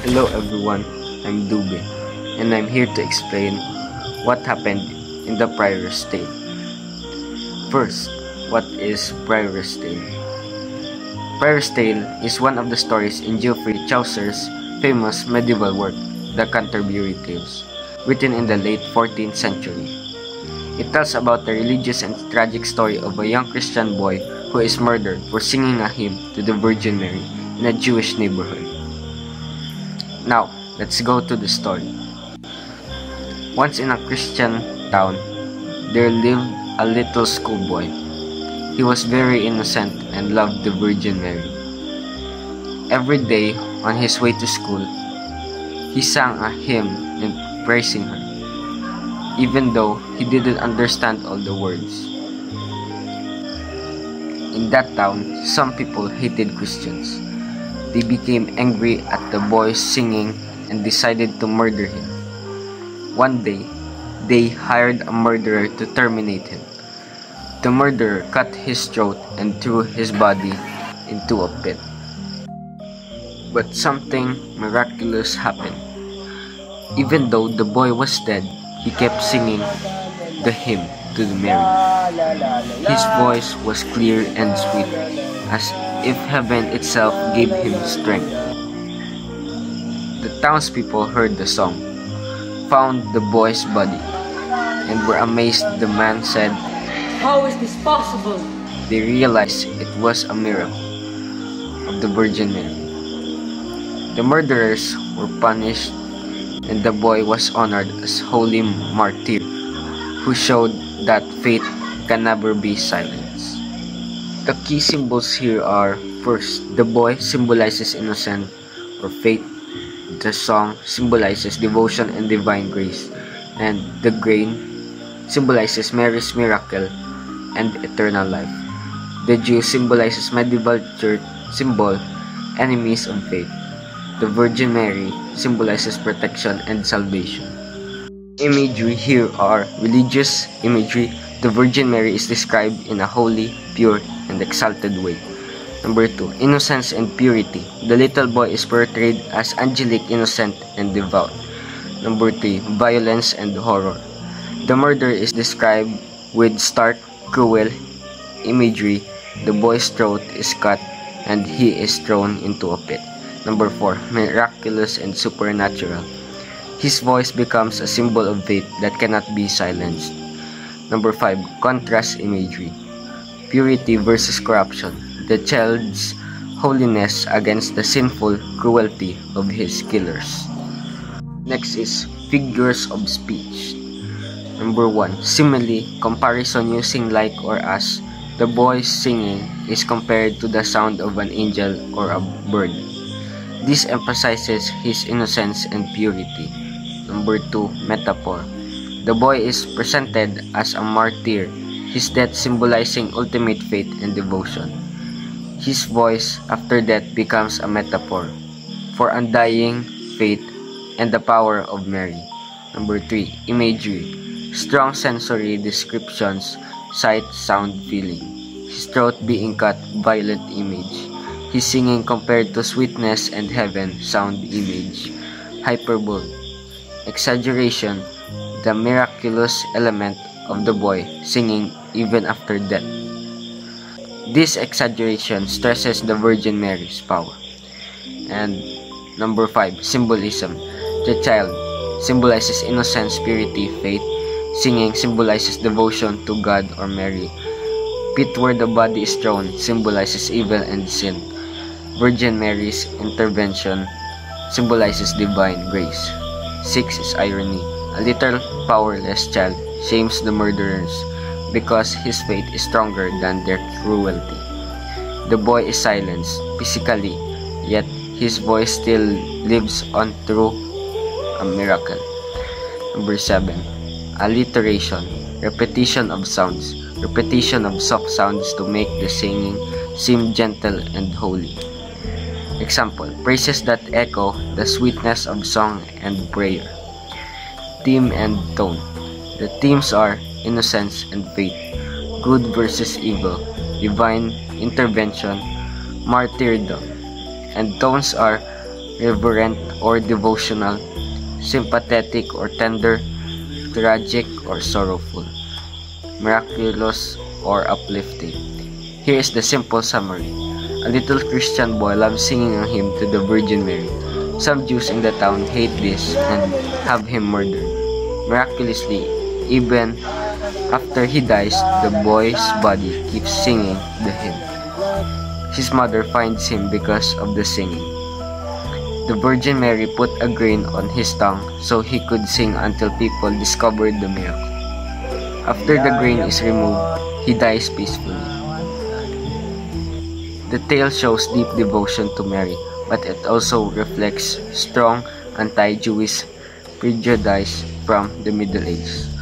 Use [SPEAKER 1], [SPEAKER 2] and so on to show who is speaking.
[SPEAKER 1] Hello everyone, I'm Dube, and I'm here to explain what happened in the Prior's Tale. First, what is Prior's Tale? Prior's Tale is one of the stories in Geoffrey Chaucer's famous medieval work, The Canterbury Tales, written in the late 14th century. It tells about the religious and tragic story of a young Christian boy who is murdered for singing a hymn to the Virgin Mary in a Jewish neighborhood. Now, let's go to the story. Once in a Christian town, there lived a little schoolboy. He was very innocent and loved the Virgin Mary. Every day, on his way to school, he sang a hymn in praising her, even though he didn't understand all the words. In that town, some people hated Christians. They became angry at the boy singing and decided to murder him. One day, they hired a murderer to terminate him. The murderer cut his throat and threw his body into a pit. But something miraculous happened. Even though the boy was dead, he kept singing the hymn to the Mary. His voice was clear and sweet, as if heaven itself gave him strength. The townspeople heard the song, found the boy's body, and were amazed. The man said,
[SPEAKER 2] "How is this possible?"
[SPEAKER 1] They realized it was a miracle of the Virgin Mary. The murderers were punished, and the boy was honored as holy martyr who showed that faith can never be silenced. The key symbols here are: first, the boy symbolizes innocence or faith. The song symbolizes devotion and divine grace, and the grain symbolizes Mary's miracle and eternal life. The Jew symbolizes medieval church symbol, enemies of faith. The Virgin Mary symbolizes protection and salvation. Imagery here are religious imagery. The Virgin Mary is described in a holy, pure, and exalted way. Number 2, innocence and purity. The little boy is portrayed as angelic, innocent, and devout. Number 3, violence and horror. The murder is described with stark, cruel imagery. The boy's throat is cut and he is thrown into a pit. Number 4, miraculous and supernatural. His voice becomes a symbol of faith that cannot be silenced. Number 5, contrast imagery. Purity versus corruption. The child's holiness against the sinful cruelty of his killers. Next is figures of speech. Number 1, simile, comparison using like or as. The boy singing is compared to the sound of an angel or a bird. This emphasizes his innocence and purity. Number 2, metaphor. The boy is presented as a martyr, his death symbolizing ultimate faith and devotion. His voice after death becomes a metaphor for undying faith and the power of Mary. Number 3, imagery. Strong sensory descriptions, sight, sound, feeling. His throat being cut, violent image. His singing compared to sweetness and heaven, sound image. Hyperbole. Exaggeration, the miraculous element of the boy singing even after death. This exaggeration stresses the Virgin Mary's power. And number 5, symbolism. The child symbolizes innocence, purity, faith. Singing symbolizes devotion to God or Mary. Pit where the body is thrown symbolizes evil and sin. Virgin Mary's intervention symbolizes divine grace. 6 is irony. A little powerless child shames the murderers because his faith is stronger than their cruelty. The boy is silenced physically, yet his voice still lives on through a miracle. Number 7, alliteration, repetition of sounds, repetition of soft sounds to make the singing seem gentle and holy. Example, praises that echo the sweetness of song and prayer. Theme and tone. The themes are innocence and faith, good versus evil, divine intervention, martyrdom, and tones are reverent or devotional, sympathetic or tender, tragic or sorrowful, miraculous or uplifting. Here is the simple summary. A little Christian boy loves singing a hymn to the Virgin Mary. Some Jews in the town hate this and have him murdered. Miraculously, even after he dies, the boy's body keeps singing the hymn. His mother finds him because of the singing. The Virgin Mary put a grain on his tongue so he could sing until people discovered the miracle. After the grain is removed, he dies peacefully. The tale shows deep devotion to Mary, but it also reflects strong anti-Jewish prejudice from the Middle Ages.